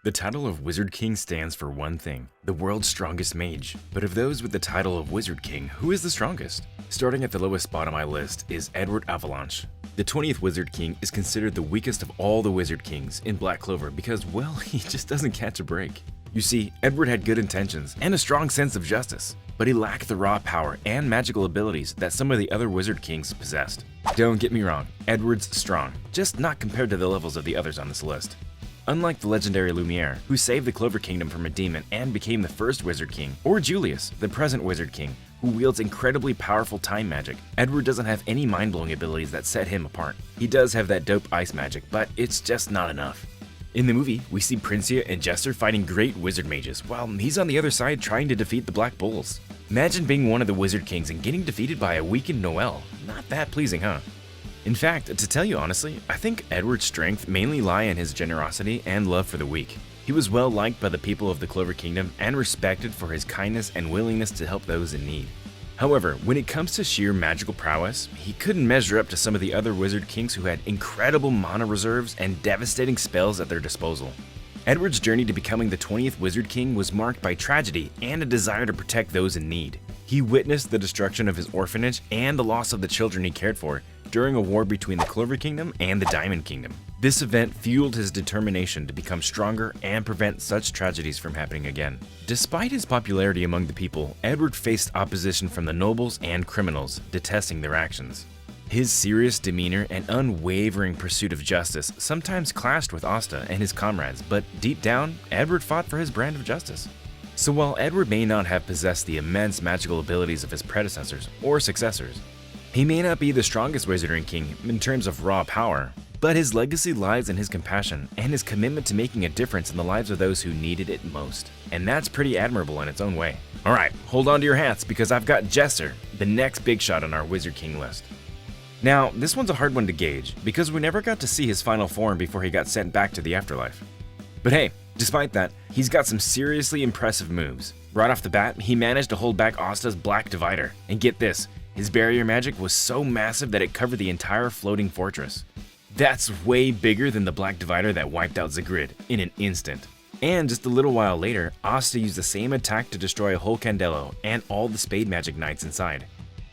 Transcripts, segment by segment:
The title of Wizard King stands for one thing, the world's strongest mage. But of those with the title of Wizard King, who is the strongest? Starting at the lowest spot on my list is Edward Avalanche. The 20th Wizard King is considered the weakest of all the Wizard Kings in Black Clover because, well, he just doesn't catch a break. You see, Edward had good intentions and a strong sense of justice, but he lacked the raw power and magical abilities that some of the other Wizard Kings possessed. Don't get me wrong, Edward's strong, just not compared to the levels of the others on this list. Unlike the legendary Lumiere, who saved the Clover Kingdom from a demon and became the first Wizard King, or Julius, the present Wizard King, who wields incredibly powerful time magic, Edward doesn't have any mind-blowing abilities that set him apart. He does have that dope ice magic, but it's just not enough. In the movie, we see Princia and Jester fighting great wizard mages, while he's on the other side trying to defeat the Black Bulls. Imagine being one of the Wizard Kings and getting defeated by a weakened Noel. Not that pleasing, huh? In fact, to tell you honestly, I think Edward's strength mainly lie in his generosity and love for the weak. He was well liked by the people of the Clover Kingdom and respected for his kindness and willingness to help those in need. However, when it comes to sheer magical prowess, he couldn't measure up to some of the other Wizard Kings who had incredible mana reserves and devastating spells at their disposal. Edward's journey to becoming the 20th Wizard King was marked by tragedy and a desire to protect those in need. He witnessed the destruction of his orphanage and the loss of the children he cared for during a war between the Clover Kingdom and the Diamond Kingdom. This event fueled his determination to become stronger and prevent such tragedies from happening again. Despite his popularity among the people, Edward faced opposition from the nobles and criminals, detesting their actions. His serious demeanor and unwavering pursuit of justice sometimes clashed with Asta and his comrades, but deep down, Edward fought for his brand of justice. So while Edward may not have possessed the immense magical abilities of his predecessors or successors, he may not be the strongest Wizarding King in terms of raw power, but his legacy lies in his compassion and his commitment to making a difference in the lives of those who needed it most. And that's pretty admirable in its own way. Alright, hold on to your hats because I've got Jester, the next big shot on our Wizard King list. Now, this one's a hard one to gauge because we never got to see his final form before he got sent back to the afterlife. But hey, despite that, he's got some seriously impressive moves. Right off the bat, he managed to hold back Asta's Black Divider, and get this, his barrier magic was so massive that it covered the entire floating fortress. That's way bigger than the Black Divider that wiped out Zagrid in an instant. And just a little while later, Asta used the same attack to destroy a whole Candello and all the Spade Magic Knights inside.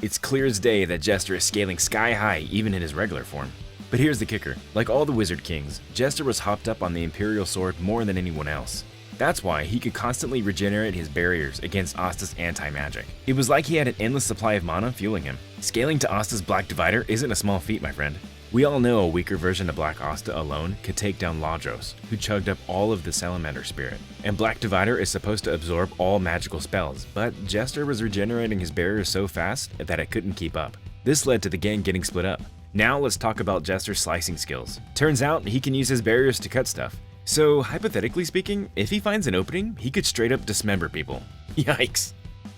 It's clear as day that Jester is scaling sky high even in his regular form. But here's the kicker, like all the Wizard Kings, Jester was hopped up on the Imperial Sword more than anyone else. That's why he could constantly regenerate his barriers against Asta's anti-magic. It was like he had an endless supply of mana fueling him. Scaling to Asta's Black Divider isn't a small feat, my friend. We all know a weaker version of Black Asta alone could take down Ladros, who chugged up all of the Salamander Spirit. And Black Divider is supposed to absorb all magical spells, but Jester was regenerating his barriers so fast that it couldn't keep up. This led to the gang getting split up. Now let's talk about Jester's slicing skills. Turns out he can use his barriers to cut stuff. So, hypothetically speaking, if he finds an opening, he could straight up dismember people. Yikes!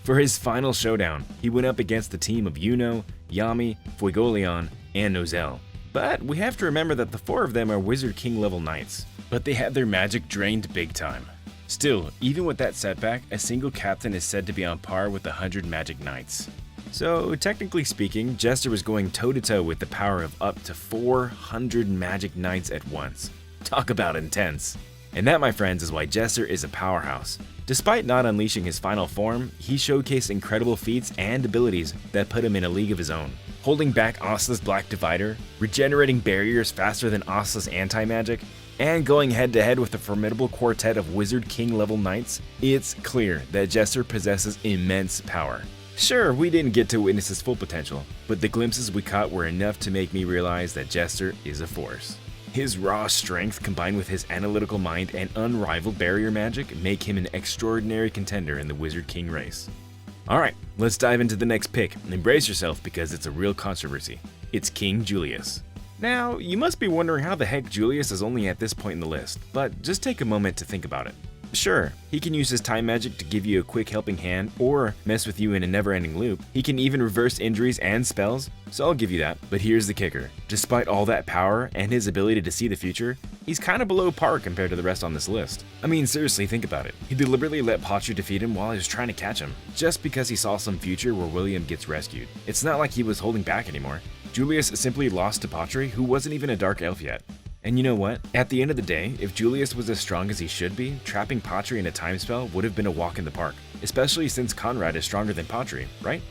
For his final showdown, he went up against the team of Yuno, Yami, Fuegoleon, and Nozel. But we have to remember that the four of them are Wizard King level knights, but they had their magic drained big time. Still, even with that setback, a single captain is said to be on par with 100 magic knights. So, technically speaking, Jester was going toe-to-toe with the power of up to 400 magic knights at once. Talk about intense. And that, my friends, is why Jester is a powerhouse. Despite not unleashing his final form, he showcased incredible feats and abilities that put him in a league of his own. Holding back Asta's Black Divider, regenerating barriers faster than Asta's anti-magic, and going head-to-head with a formidable quartet of Wizard King level knights, it's clear that Jester possesses immense power. Sure, we didn't get to witness his full potential, but the glimpses we caught were enough to make me realize that Jester is a force. His raw strength combined with his analytical mind and unrivaled barrier magic make him an extraordinary contender in the Wizard King race. Alright, let's dive into the next pick and brace yourself because it's a real controversy. It's King Julius. Now, you must be wondering how the heck Julius is only at this point in the list, but just take a moment to think about it. Sure, he can use his time magic to give you a quick helping hand or mess with you in a never-ending loop. He can even reverse injuries and spells, so I'll give you that. But here's the kicker. Despite all that power and his ability to see the future, he's kinda below par compared to the rest on this list. I mean, seriously, think about it. He deliberately let Patri defeat him while he was trying to catch him, just because he saw some future where William gets rescued. It's not like he was holding back anymore. Julius simply lost to Patri, who wasn't even a dark elf yet. And you know what? At the end of the day, if Julius was as strong as he should be, trapping Patri in a time spell would have been a walk in the park, especially since Conrad is stronger than Patri, right?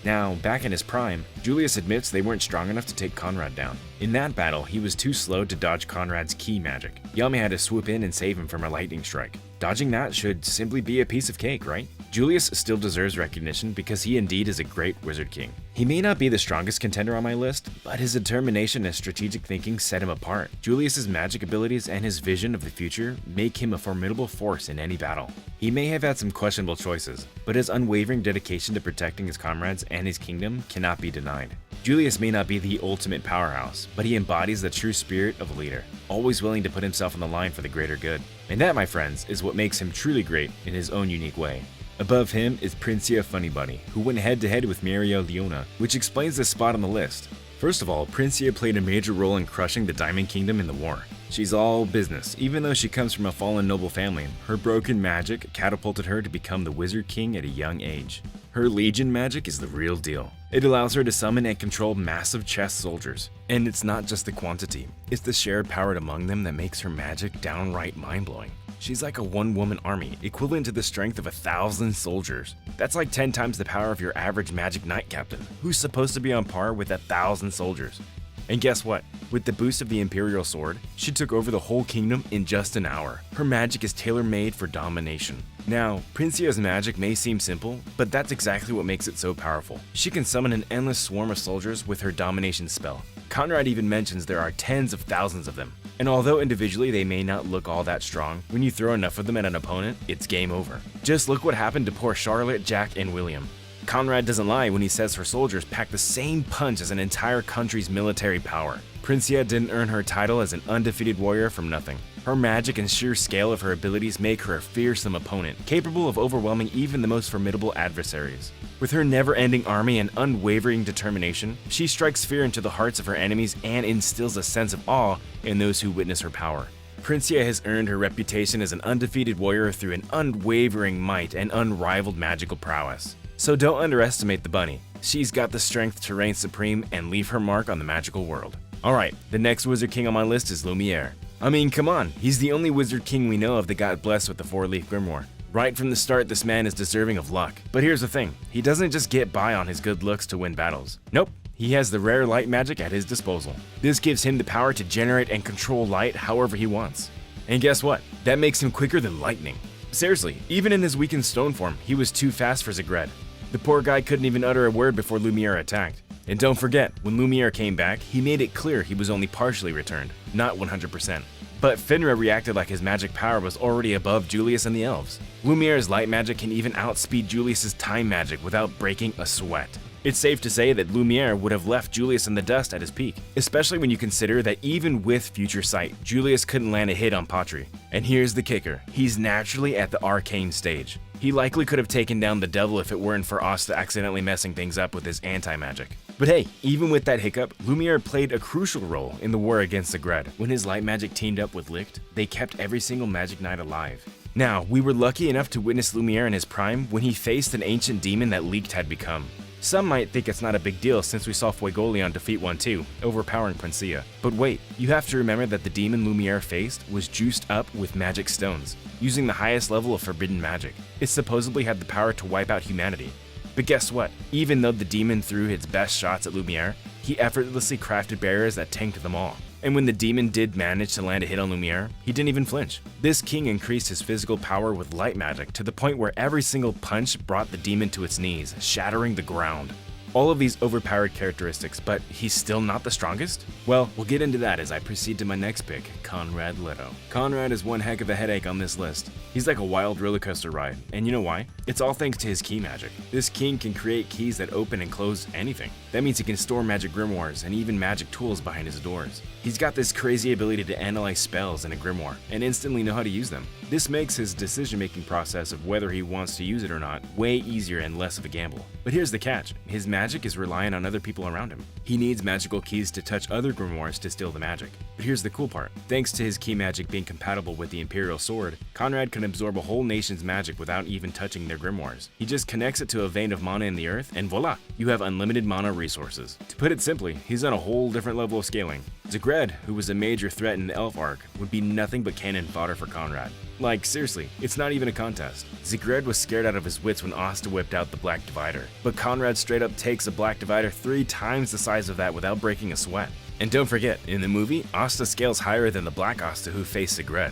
Now, back in his prime, Julius admits they weren't strong enough to take Conrad down. In that battle, he was too slow to dodge Conrad's key magic. Yami had to swoop in and save him from a lightning strike. Dodging that should simply be a piece of cake, right? Julius still deserves recognition because he indeed is a great Wizard King. He may not be the strongest contender on my list, but his determination and strategic thinking set him apart. Julius's magic abilities and his vision of the future make him a formidable force in any battle. He may have had some questionable choices, but his unwavering dedication to protecting his comrades and his kingdom cannot be denied. Julius may not be the ultimate powerhouse, but he embodies the true spirit of a leader, always willing to put himself on the line for the greater good. And that, my friends, is what makes him truly great in his own unique way. Above him is Princia Funnybunny, who went head-to-head with Miria Leona, which explains this spot on the list. First of all, Princia played a major role in crushing the Diamond Kingdom in the war. She's all business. Even though she comes from a fallen noble family, her broken magic catapulted her to become the Wizard King at a young age. Her Legion magic is the real deal. It allows her to summon and control massive chess soldiers. And it's not just the quantity, it's the shared power among them that makes her magic downright mind-blowing. She's like a one-woman army, equivalent to the strength of 1,000 soldiers. That's like 10 times the power of your average magic knight captain, who's supposed to be on par with 1,000 soldiers. And guess what? With the boost of the Imperial Sword, she took over the whole kingdom in just an hour. Her magic is tailor-made for domination. Now, Princia's magic may seem simple, but that's exactly what makes it so powerful. She can summon an endless swarm of soldiers with her domination spell. Conrad even mentions there are tens of thousands of them. And although individually they may not look all that strong, when you throw enough of them at an opponent, it's game over. Just look what happened to poor Charlotte, Jack, and William. Conrad doesn't lie when he says her soldiers pack the same punch as an entire country's military power. Princia didn't earn her title as an undefeated warrior from nothing. Her magic and sheer scale of her abilities make her a fearsome opponent, capable of overwhelming even the most formidable adversaries. With her never-ending army and unwavering determination, she strikes fear into the hearts of her enemies and instills a sense of awe in those who witness her power. Princia has earned her reputation as an undefeated warrior through an unwavering might and unrivaled magical prowess. So don't underestimate the bunny. She's got the strength to reign supreme and leave her mark on the magical world. Alright, the next Wizard King on my list is Lumiere. I mean, come on, he's the only Wizard King we know of that got blessed with the 4-leaf grimoire. Right from the start, this man is deserving of luck. But here's the thing, he doesn't just get by on his good looks to win battles. Nope, he has the rare light magic at his disposal. This gives him the power to generate and control light however he wants. And guess what? That makes him quicker than lightning. Seriously, even in his weakened stone form, he was too fast for Zagred. The poor guy couldn't even utter a word before Lumiere attacked. And don't forget, when Lumiere came back, he made it clear he was only partially returned, not 100%. But Finra reacted like his magic power was already above Julius and the elves. Lumiere's light magic can even outspeed Julius's time magic without breaking a sweat. It's safe to say that Lumiere would have left Julius in the dust at his peak, especially when you consider that even with Future Sight, Julius couldn't land a hit on Patri. And here's the kicker, he's naturally at the arcane stage. He likely could have taken down the devil if it weren't for Asta accidentally messing things up with his anti-magic. But hey, even with that hiccup, Lumiere played a crucial role in the war against Zagred. When his light magic teamed up with Licht, they kept every single magic knight alive. Now, we were lucky enough to witness Lumiere in his prime when he faced an ancient demon that Licht had become. Some might think it's not a big deal since we saw Fuegoleon defeat one too, overpowering Princia. But wait, you have to remember that the demon Lumiere faced was juiced up with magic stones, using the highest level of forbidden magic. It supposedly had the power to wipe out humanity. But guess what? Even though the demon threw its best shots at Lumiere, he effortlessly crafted barriers that tanked them all. And when the demon did manage to land a hit on Lumiere, he didn't even flinch. This king increased his physical power with light magic to the point where every single punch brought the demon to its knees, shattering the ground. All of these overpowered characteristics, but he's still not the strongest? Well, we'll get into that as I proceed to my next pick, Conrad Leto. Conrad is one heck of a headache on this list. He's like a wild roller coaster ride, and you know why? It's all thanks to his key magic. This king can create keys that open and close anything. That means he can store magic grimoires and even magic tools behind his doors. He's got this crazy ability to analyze spells in a grimoire and instantly know how to use them. This makes his decision-making process of whether he wants to use it or not way easier and less of a gamble. But here's the catch, his magic is reliant on other people around him. He needs magical keys to touch other grimoires to steal the magic. But here's the cool part, thanks to his key magic being compatible with the Imperial Sword, Conrad can absorb a whole nation's magic without even touching their grimoires. He just connects it to a vein of mana in the earth and voila, you have unlimited mana resources. To put it simply, he's on a whole different level of scaling. Zigred, who was a major threat in the Elf arc, would be nothing but cannon fodder for Conrad. Like, seriously, it's not even a contest. Zigred was scared out of his wits when Asta whipped out the Black Divider, but Conrad straight up takes a Black Divider 3 times the size of that without breaking a sweat. And don't forget, in the movie, Asta scales higher than the Black Asta who faced Zigred.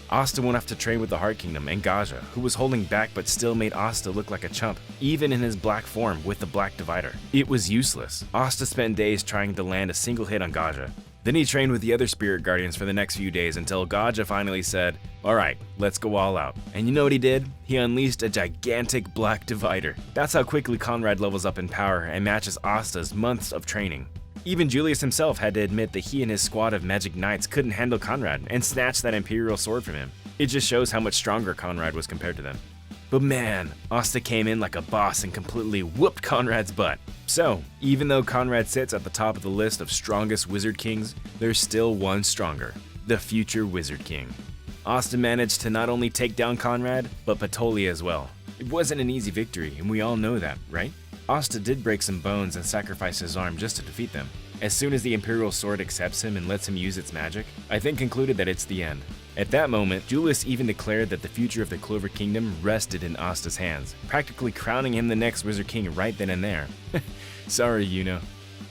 Asta went off to train with the Heart Kingdom and Kage, who was holding back but still made Asta look like a chump, even in his black form with the Black Divider. It was useless. Asta spent days trying to land a single hit on Kage. Then he trained with the other Spirit Guardians for the next few days until Kage finally said, "Alright, let's go all out." And you know what he did? He unleashed a gigantic Black Divider. That's how quickly Conrad levels up in power and matches Asta's months of training. Even Julius himself had to admit that he and his squad of magic knights couldn't handle Conrad and snatched that Imperial sword from him. It just shows how much stronger Conrad was compared to them. But man, Asta came in like a boss and completely whooped Conrad's butt. So, even though Conrad sits at the top of the list of strongest Wizard Kings, there's still one stronger, the future Wizard King. Asta managed to not only take down Conrad, but Patolia as well. It wasn't an easy victory, and we all know that, right? Asta did break some bones and sacrifice his arm just to defeat them. As soon as the Imperial Sword accepts him and lets him use its magic, I then concluded that it's the end. At that moment, Julius even declared that the future of the Clover Kingdom rested in Asta's hands, practically crowning him the next Wizard King right then and there. Sorry, Yuno.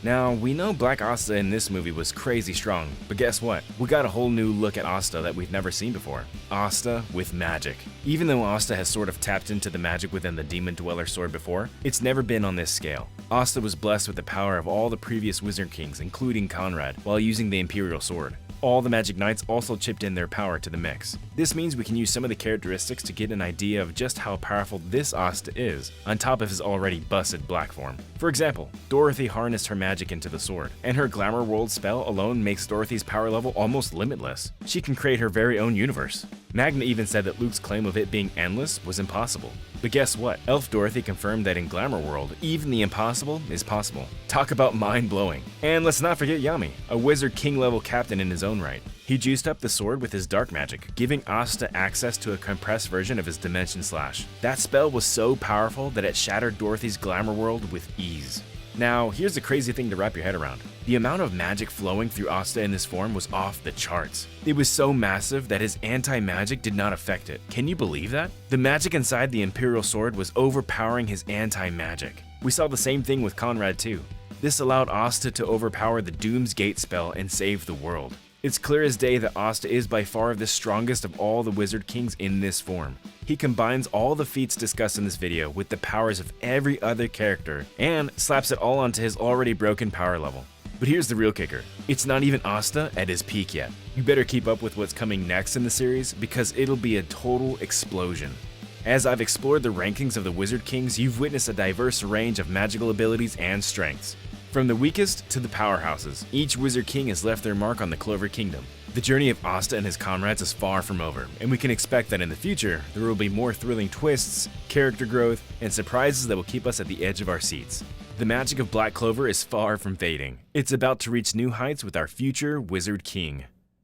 Now, we know Black Asta in this movie was crazy strong, but guess what? We got a whole new look at Asta that we've never seen before. Asta with magic. Even though Asta has sort of tapped into the magic within the Demon Dweller sword before, it's never been on this scale. Asta was blessed with the power of all the previous Wizard Kings, including Conrad, while using the Imperial sword. All the Magic Knights also chipped in their power to the mix. This means we can use some of the characteristics to get an idea of just how powerful this Asta is, on top of his already busted black form. For example, Dorothy harnessed her magic into the sword, and her Glamour World spell alone makes Dorothy's power level almost limitless. She can create her very own universe. Magna even said that Luke's claim of it being endless was impossible. But guess what? Elf Dorothy confirmed that in Glamour World, even the impossible is possible. Talk about mind-blowing. And let's not forget Yami, a Wizard King level captain in his own right. He juiced up the sword with his dark magic, giving Asta access to a compressed version of his Dimension Slash. That spell was so powerful that it shattered Dorothy's Glamour World with ease. Now, here's the crazy thing to wrap your head around. The amount of magic flowing through Asta in this form was off the charts. It was so massive that his anti-magic did not affect it. Can you believe that? The magic inside the Imperial Sword was overpowering his anti-magic. We saw the same thing with Conrad too. This allowed Asta to overpower the Doom's Gate spell and save the world. It's clear as day that Asta is by far the strongest of all the Wizard Kings in this form. He combines all the feats discussed in this video with the powers of every other character and slaps it all onto his already broken power level. But here's the real kicker. It's not even Asta at his peak yet. You better keep up with what's coming next in the series because it'll be a total explosion. As I've explored the rankings of the Wizard Kings, you've witnessed a diverse range of magical abilities and strengths. From the weakest to the powerhouses, each Wizard King has left their mark on the Clover Kingdom. The journey of Asta and his comrades is far from over, and we can expect that in the future, there will be more thrilling twists, character growth, and surprises that will keep us at the edge of our seats. The magic of Black Clover is far from fading. It's about to reach new heights with our future Wizard King.